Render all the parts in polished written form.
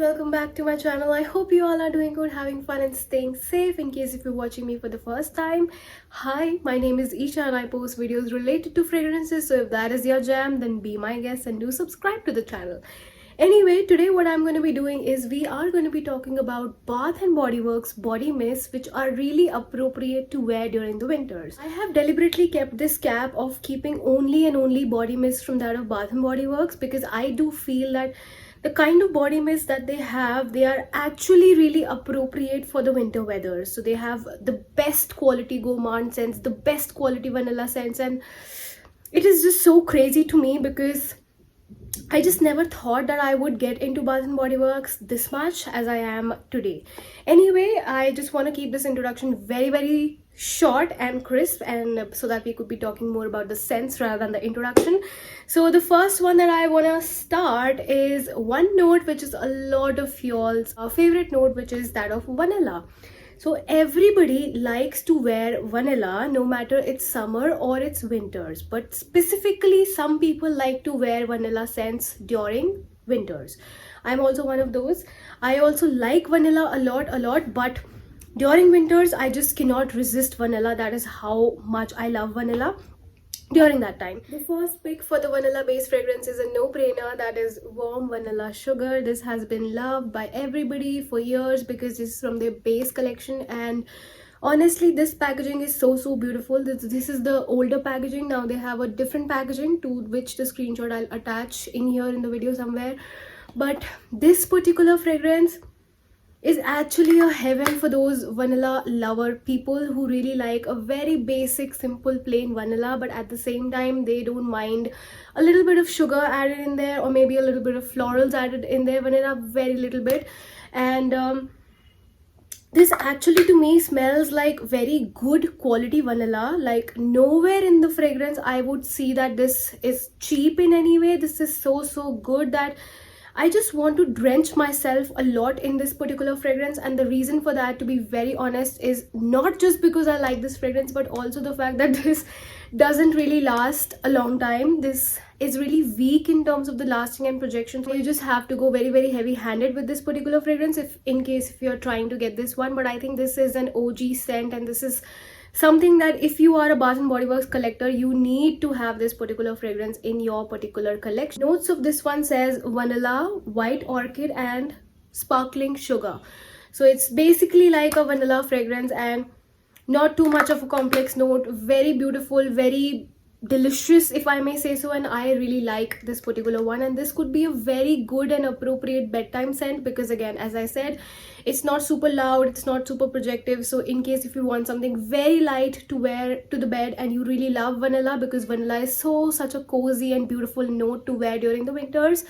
welcome back to my channel. I hope you all are doing good, having fun and staying safe. In case if you're watching me for the first time, hi, my name is Isha and I post videos related to fragrances. So if that is your jam, then be my guest and do subscribe to the channel. Anyway, today what I'm going to be doing is we are going to be talking about Bath & Body Works body mists which are really appropriate to wear during the winters. I have deliberately kept this cap of keeping only and only body mists from that of Bath & Body Works because I do feel that the kind of body mist that they have, they are actually really appropriate for the winter weather. So they have the best quality gourmand scents, the best quality vanilla scents, and it is just so crazy to me because I just never thought that I would get into Bath & Body Works this much as I am today. Anyway, I just want to keep this introduction very short and crisp, and so that we could be talking more about the scents rather than the introduction. So the first one that I want to start is one note which is a lot of y'all's favorite note, which is that of vanilla. So everybody likes to wear vanilla, no matter it's summer or it's winters, but specifically some people like to wear vanilla scents during winters. I'm also one of those. I also like vanilla a lot, but during winters I just cannot resist vanilla. That is how much I love vanilla during that time. The first pick for the vanilla based fragrance is a no-brainer, that is Warm Vanilla Sugar. This has been loved by everybody for years because this is from their base collection, and honestly this packaging is so beautiful. This is the older packaging. Now they have a different packaging to which the screenshot I'll attach in here in the video somewhere, but this particular fragrance is actually a heaven for those vanilla lover people who really like a very basic simple plain vanilla, but at the same time they don't mind a little bit of sugar added in there or maybe a little bit of florals added in there, vanilla very little bit. And this actually to me smells like very good quality vanilla. Like nowhere in the fragrance I would see that this is cheap in any way. This is so good that I just want to drench myself a lot in this particular fragrance, and the reason for that, to be very honest, is not just because I like this fragrance, but also the fact that this doesn't really last a long time. This is really weak in terms of the lasting and projection, so you just have to go very heavy handed with this particular fragrance if you're trying to get this one. But I think this is an OG scent, and this is something that if you are a Bath & Body Works collector, you need to have this particular fragrance in your particular collection. Notes of this one says vanilla, white orchid and sparkling sugar. So it's basically like a vanilla fragrance and not too much of a complex note. Very beautiful, very delicious if I may say so, and I really like this particular one. And this could be a very good and appropriate bedtime scent because, again, as I said, it's not super loud, it's not super projective. So in case if you want something very light to wear to the bed and you really love vanilla, because vanilla is such a cozy and beautiful note to wear during the winters,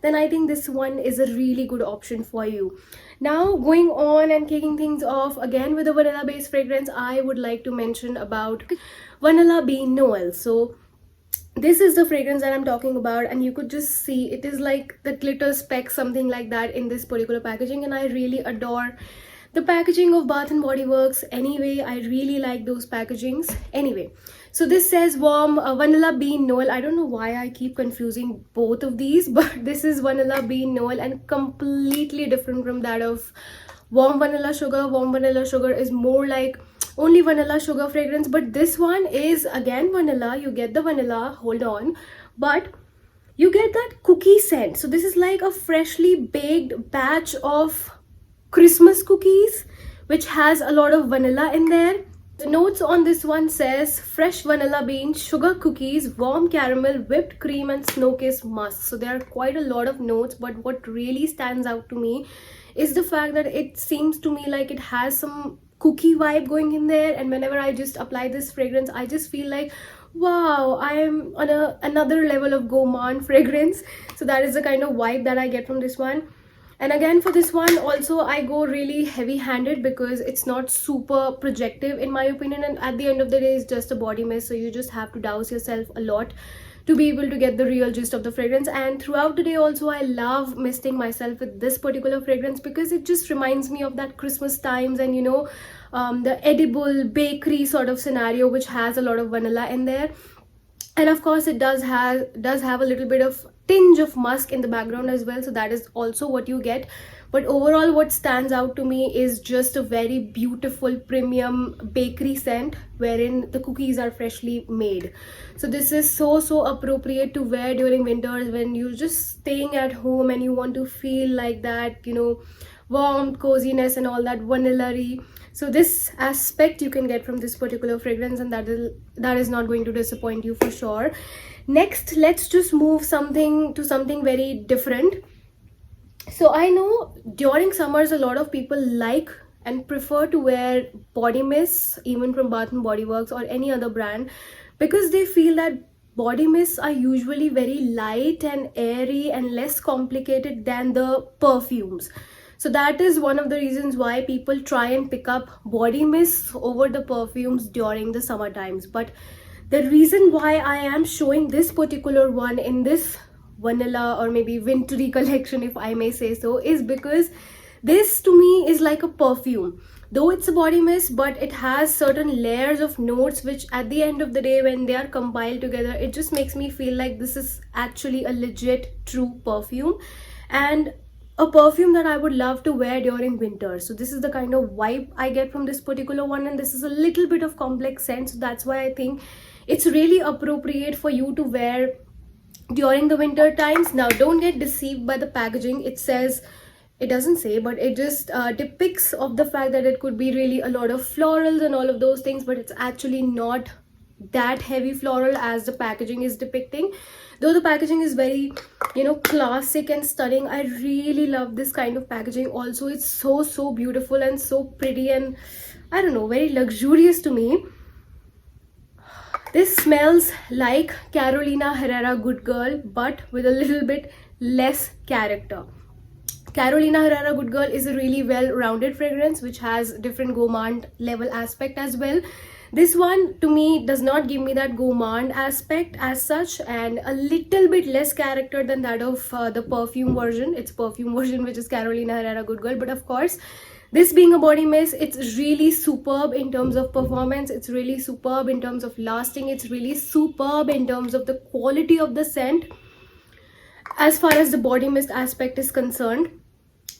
then I think this one is a really good option for you. Now going on and kicking things off again with a vanilla based fragrance, I would like to mention about Vanilla Bean Noel. So this is the fragrance that I'm talking about, and you could just see it is like the glitter speck, something like that, in this particular packaging, and I really adore the packaging of Bath & Body Works. Anyway, I really like those packagings. Anyway, so this says Warm Vanilla Bean Noel. I don't know why I keep confusing both of these, but this is Vanilla Bean Noel and completely different from that of Warm Vanilla Sugar. Warm Vanilla Sugar is more like only vanilla sugar fragrance, but this one is again vanilla. You get the vanilla, hold on, but you get that cookie scent. So this is like a freshly baked batch of Christmas cookies which has a lot of vanilla in there. The notes on this one says fresh vanilla bean, sugar cookies, warm caramel, whipped cream and snow-kissed musk. So there are quite a lot of notes, but what really stands out to me is the fact that it seems to me like it has some cookie vibe going in there, and whenever I just apply this fragrance, I just feel like, wow, I am on another level of gourmand fragrance. So that is the kind of vibe that I get from this one. And again, for this one also I go really heavy handed because it's not super projective in my opinion, and at the end of the day it's just a body mist, so you just have to douse yourself a lot to be able to get the real gist of the fragrance. And throughout the day also I love misting myself with this particular fragrance because it just reminds me of that Christmas times and the edible bakery sort of scenario which has a lot of vanilla in there. and of course it does have a little bit of tinge of musk in the background as well, so that is also what you get. But overall, what stands out to me is just a very beautiful premium bakery scent wherein the cookies are freshly made. So this is so appropriate to wear during winters when you're just staying at home and you want to feel like that, you know, warmth, coziness and all that vanilla-y. So this aspect you can get from this particular fragrance, and that is not going to disappoint you for sure. Next, let's just move to something very different. So I know during summers a lot of people like and prefer to wear body mists, even from Bath and Body Works or any other brand, because they feel that body mists are usually very light and airy and less complicated than the perfumes. So that is one of the reasons why people try and pick up body mists over the perfumes during the summer times. But the reason why I am showing this particular one in this vanilla or maybe wintry collection, if I may say so, is because this to me is like a perfume. Though it's a body mist, but it has certain layers of notes which at the end of the day, when they are compiled together, it just makes me feel like this is actually a legit true perfume, and a perfume that I would love to wear during winter. So this is the kind of vibe I get from this particular one, and this is a little bit of complex scent, so that's why I think it's really appropriate for you to wear during the winter times. Now don't get deceived by the packaging. It doesn't say, but it just depicts of the fact that it could be really a lot of florals and all of those things, but it's actually not that heavy floral as the packaging is depicting. Though the packaging is very, you know, classic and stunning. I really love this kind of packaging also. It's so beautiful and so pretty, and I don't know, very luxurious to me. This smells like Carolina Herrera Good Girl, but with a little bit less character. Carolina Herrera Good Girl is a really well-rounded fragrance which has different gourmand level aspect as well. This one to me does not give me that gourmand aspect as such, and a little bit less character than that of the perfume version. It's perfume version which is Carolina Herrera Good Girl. But of course, this being a body mist, it's really superb in terms of performance. It's really superb in terms of lasting. It's really superb in terms of the quality of the scent. As far as the body mist aspect is concerned,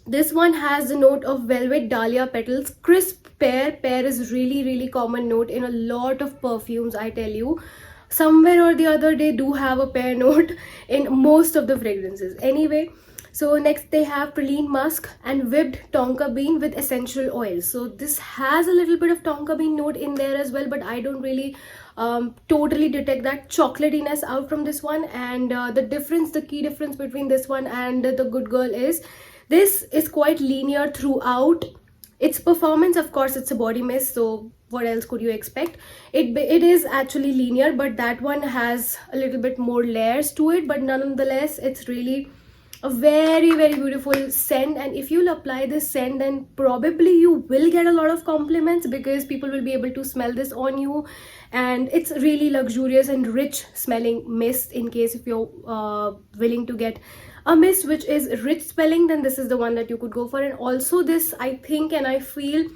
this one has the note of velvet dahlia petals, crisp pear. Pear is really common note in a lot of perfumes, I tell you. Somewhere or the other they do have a pear note in most of the fragrances. Anyway, so next they have praline musk and whipped tonka bean with essential oil. So this has a little bit of tonka bean note in there as well, but I don't really totally detect that chocolatiness out from this one. And the key difference between this one and the Good Girl is this is quite linear throughout its performance. Of course, it's a body mist, so what else could you expect? It is actually linear, but that one has a little bit more layers to it. But nonetheless, it's really a very beautiful scent, and if you'll apply this scent, then probably you will get a lot of compliments because people will be able to smell this on you. And it's really luxurious and rich smelling mist. In case if you're willing to get a mist which is rich smelling, then this is the one that you could go for. And also this, I think and I feel,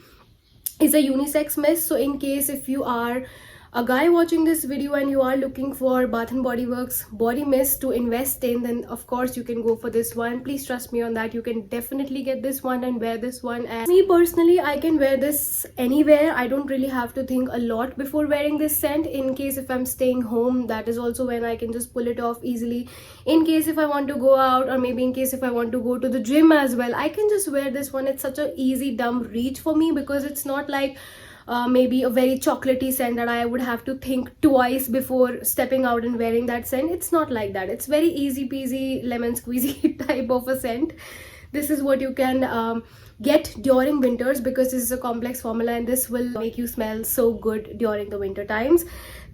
is a unisex mist. So in case if you are a guy watching this video and you are looking for Bath and Body Works body mist to invest in, then of course you can go for this one. Please trust me on that. You can definitely get this one and wear this one. And me personally, I can wear this anywhere. I don't really have to think a lot before wearing this scent. In case if I'm staying home, that is also when I can just pull it off easily. In case if I want to go out, or maybe in case if I want to go to the gym as well, I can just wear this one. It's such a easy dumb reach for me, because it's not like maybe a very chocolatey scent that I would have to think twice before stepping out and wearing that scent. It's not like that. It's very easy peasy lemon squeezy type of a scent. This is what you can get during winters, because this is a complex formula and this will make you smell so good during the winter times.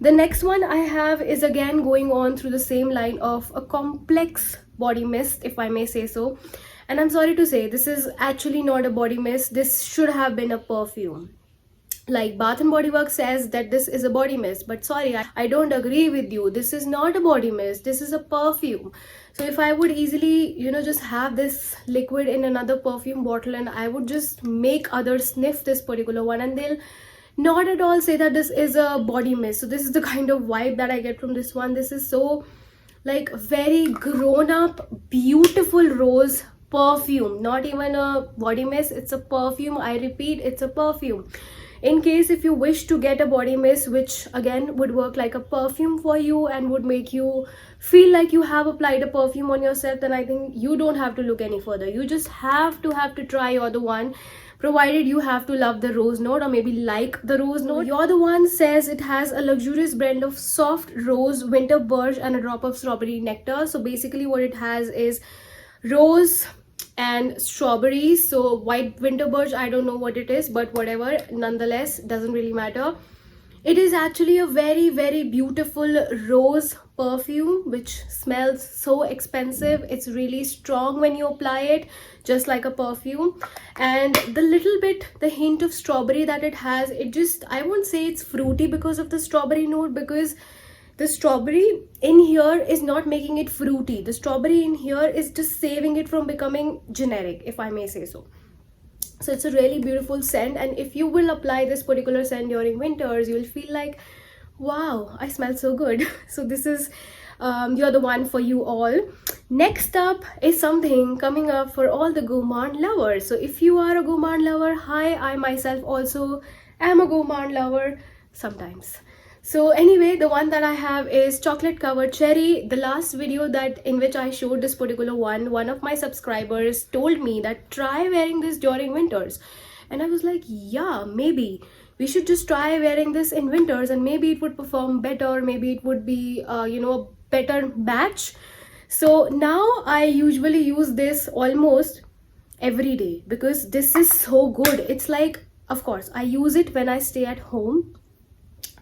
The next one I have is again going on through the same line of a complex body mist, if I may say so. And I'm sorry to say, this is actually not a body mist. This should have been a perfume. Like Bath and Body Works says that this is a body mist, but sorry, I don't agree with you. This is not a body mist. This is a perfume. So if I would easily, you know, just have this liquid in another perfume bottle and I would just make others sniff this particular one, and they'll not at all say that this is a body mist. So this is the kind of vibe that I get from this one. This is so like very grown up, beautiful rose perfume, not even a body mist, it's a perfume. I repeat, it's a perfume. In case if you wish to get a body mist which again would work like a perfume for you and would make you feel like you have applied a perfume on yourself, then I think you don't have to look any further. You just have to try You're the One, provided you have to love the rose note or maybe like the rose note. You're the One says it has a luxurious blend of soft rose, winter birch and a drop of strawberry nectar. So basically what it has is rose and strawberries. So white winter birch, I don't know what it is, but whatever, nonetheless, doesn't really matter. It is actually a very beautiful rose perfume which smells so expensive. It's really strong when you apply it, just like a perfume. And the little bit, the hint of strawberry that it has, it just, I won't say it's fruity because of the strawberry note, because the strawberry in here is not making it fruity. The strawberry in here is just saving it from becoming generic, if I may say so. So it's a really beautiful scent, and if you will apply this particular scent during winters, you will feel like, wow, I smell so good. So this is You're the One for you all. Next up is something coming up for all the gourmand lovers. So if you are a gourmand lover, hi, I myself also am a gourmand lover sometimes. So anyway, the one that I have is chocolate covered cherry. The last video that in which I showed this particular one of my subscribers told me that try wearing this during winters, and I was like, yeah, maybe we should just try wearing this in winters and maybe it would perform better, maybe it would be you know, a better match. So now I usually use this almost every day because this is so good. It's like, of course I use it when I stay at home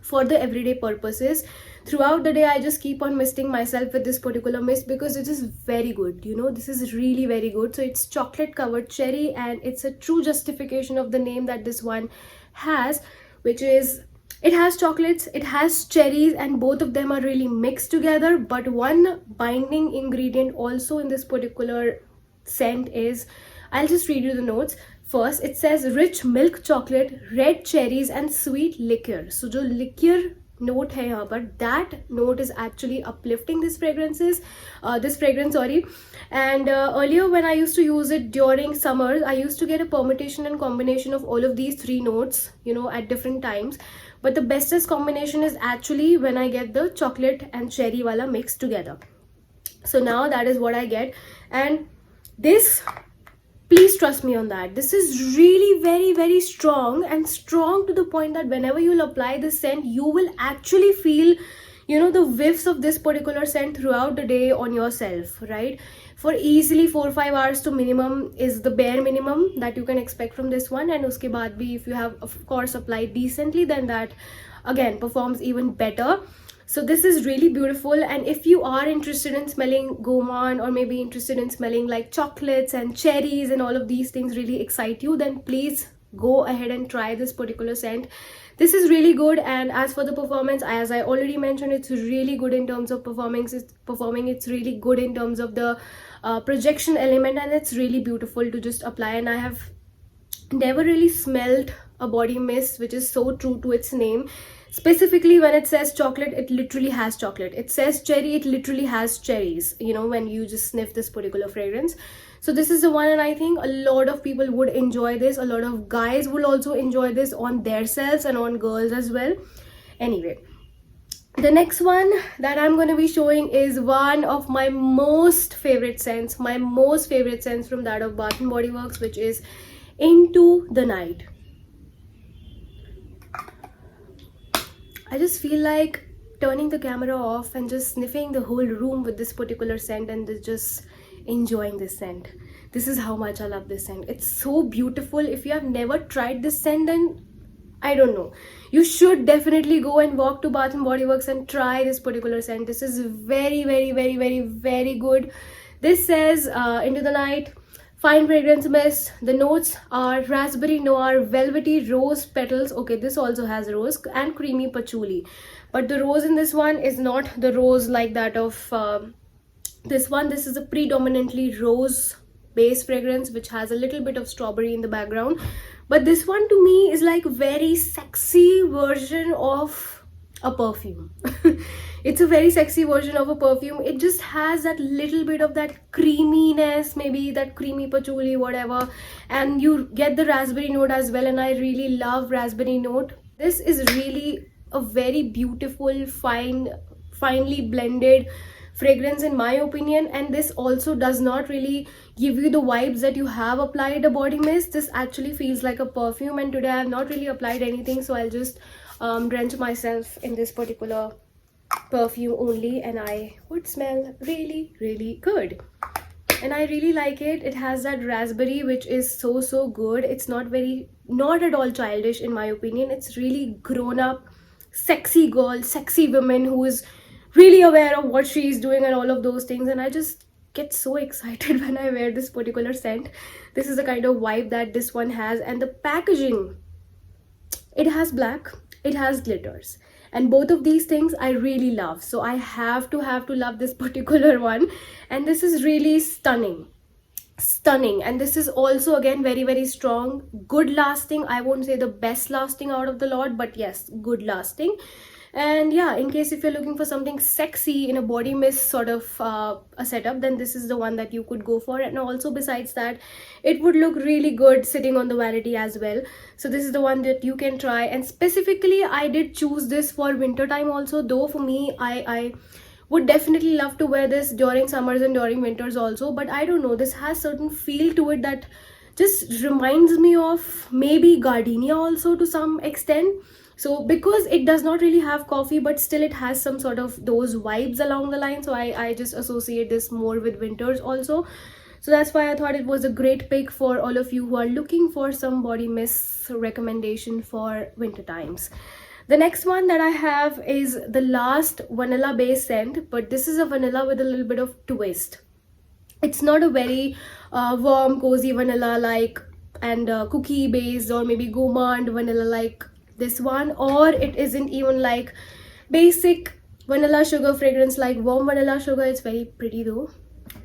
for the everyday purposes. Throughout the day I just keep on misting myself with this particular mist because it is very good, you know, this is really very good. So it's chocolate covered cherry, and it's a true justification of the name that this one has, which is it has chocolates, it has cherries, and both of them are really mixed together. But one binding ingredient also in this particular scent is, I'll just read you the notes. First, it says rich milk chocolate, red cherries and sweet liquor. So जो liquor note है यहाँ पर, that note is actually uplifting this fragrance, sorry. And earlier when I used to use it during summers, I used to get a permutation and combination of all of these three notes, you know, at different times. But the bestest combination is actually when I get the chocolate and cherry wala mixed together. So now that is what I get, and this, please trust me on that, this is really very strong, and strong to the point that whenever you'll apply this scent, you will actually feel, you know, the whiffs of this particular scent throughout the day on yourself, right? For easily 4 or 5 hours to minimum is the bare minimum that you can expect from this one. And uske baad bhi, if you have of course applied decently, then that again performs even better. So this is really beautiful, and if you are interested in smelling gourmand, or maybe interested in smelling like chocolates and cherries and all of these things really excite you, then please go ahead and try this particular scent. This is really good. And as for the performance, as I already mentioned, it's really good in terms of performance. It's really good in terms of the projection element, and it's really beautiful to just apply. And I have never really smelled a body mist which is so true to its name. Specifically when it says chocolate, it literally has chocolate. It says cherry, it literally has cherries, you know, when you just sniff this particular fragrance. So this is the one, and I think a lot of people would enjoy this. A lot of guys will also enjoy this on their selves and on girls as well. Anyway, the next one that I'm going to be showing is one of my most favorite scents, from that of Bath & Body Works, which is Into the Night. I just feel like turning the camera off and just sniffing the whole room with this particular scent and just enjoying this scent. This is how much I love this scent. It's so beautiful. If you have never tried this scent, then I don't know, you should definitely go and walk to Bath & Body Works and try this particular scent. This is very good. This says Into the Night fine fragrance mist. The notes are raspberry noir, velvety rose petals. Okay, this also has rose, and creamy patchouli. But the rose in this one is not the rose like that of this one. This is a predominantly rose base fragrance which has a little bit of strawberry in the background. but this one to me is like very sexy version of a perfume. It's a very sexy version of a perfume. It just has that little bit of that creaminess, maybe that creamy patchouli, whatever, and you get the raspberry note as well, and I really love raspberry note. This is really a very beautiful, finely blended fragrance in my opinion, and this also does not really give you the vibes that you have applied a body mist. This actually feels like a perfume, and today I have not really applied anything, so I'll just drench myself in this particular perfume only, and I would smell really good, and I really like it. It has that raspberry which is so good. It's not at all childish in my opinion. It's really grown up, sexy girl, sexy woman who is really aware of what she is doing and all of those things, and I just get so excited when I wear this particular scent. This is the kind of vibe that this one has, and the packaging, it has black, it has glitters, and both of these things I really love, so I have to love this particular one. And this is really stunning, and this is also again very strong, good lasting. I won't say the best lasting out of the lot, but yes, good lasting. And yeah, in case if you're looking for something sexy in a body mist sort of a setup, then this is the one that you could go for. And also besides that, it would look really good sitting on the vanity as well. So this is the one that you can try, and specifically I did choose this for winter time also, though for me I would definitely love to wear this during summers and during winters also, but I don't know, this has certain feel to it that just reminds me of maybe Gardenia also to some extent. So because it does not really have coffee, but still it has some sort of those vibes along the line, so I just associate this more with winters also. So that's why I thought it was a great pick for all of you who are looking for some body mist recommendation for winter times. The next one that I have is the last vanilla based scent, but this is a vanilla with a little bit of twist. It's not a very warm cozy vanilla like and cookie based or maybe gourmand vanilla like this one, or it isn't even like basic vanilla sugar fragrance like warm vanilla sugar. It's very pretty though.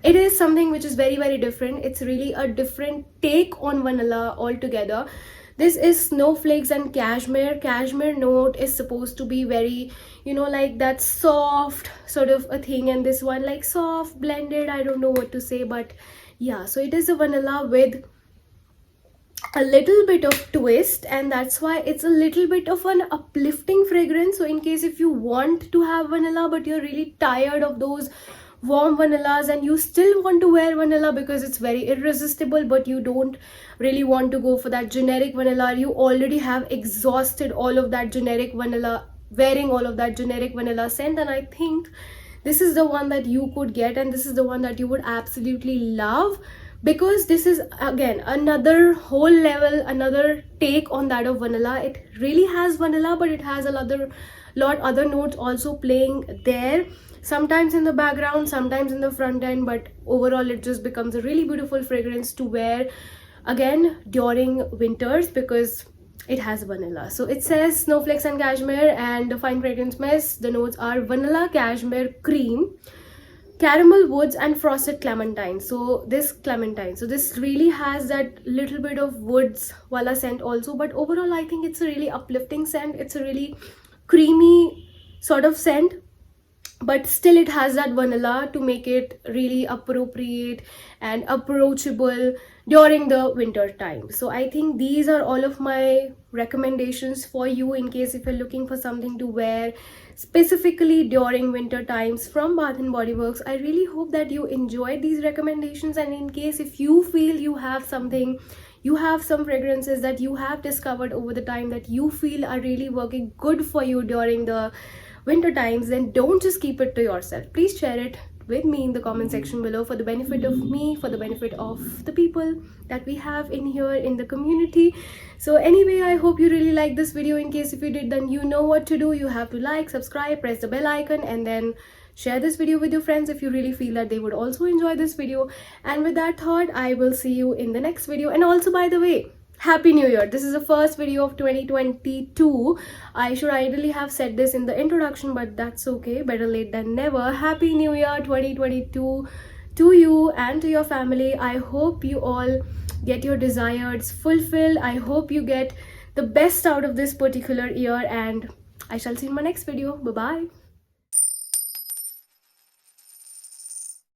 It is something which is very different. It's really a different take on vanilla altogether. This is Snowflakes and cashmere note is supposed to be very, you know, like that soft sort of a thing, and this one like soft blended, I don't know what to say, but yeah, so it is a vanilla with a little bit of twist, and that's why it's a little bit of an uplifting fragrance. So in case if you want to have vanilla but you're really tired of those warm vanillas and you still want to wear vanilla because it's very irresistible, but you don't really want to go for that generic vanilla, you already have exhausted all of that generic vanilla, wearing all of that generic vanilla scent, and I think this is the one that you could get, and this is the one that you would absolutely love, because this is again another whole level, another take on that of vanilla. It really has vanilla, but it has a lot other notes also playing there, sometimes in the background, sometimes in the front end, but overall it just becomes a really beautiful fragrance to wear again during winters because it has vanilla. So it says Snowflakes and cashmere, and the fine fragrance mist, the notes are vanilla, cashmere, cream, caramel woods, and frosted clementine. So this really has that little bit of woods wala scent also, but overall I think it's a really uplifting scent. It's a really creamy sort of scent, but still it has that vanilla to make it really appropriate and approachable during the winter time. So I think these are all of my recommendations for you in case if you're looking for something to wear specifically during winter times from Bath and Body Works. I really hope that you enjoyed these recommendations, and in case if you feel you have some fragrances that you have discovered over the time that you feel are really working good for you during the winter times, then don't just keep it to yourself. Please share it with me in the comment section below for the benefit of me, for the benefit of the people that we have in here in the community. So anyway, I hope you really liked this video. In case if you did, then you know what to do. You have to like, subscribe, press the bell icon, and then share this video with your friends if you really feel that they would also enjoy this video. And with that thought, I will see you in the next video. And also, by the way, Happy New Year! This is the first video of 2022. I should ideally have said this in the introduction, but that's okay. Better late than never. Happy New Year 2022 to you and to your family. I hope you all get your desires fulfilled. I hope you get the best out of this particular year, and I shall see you in my next video. Bye bye.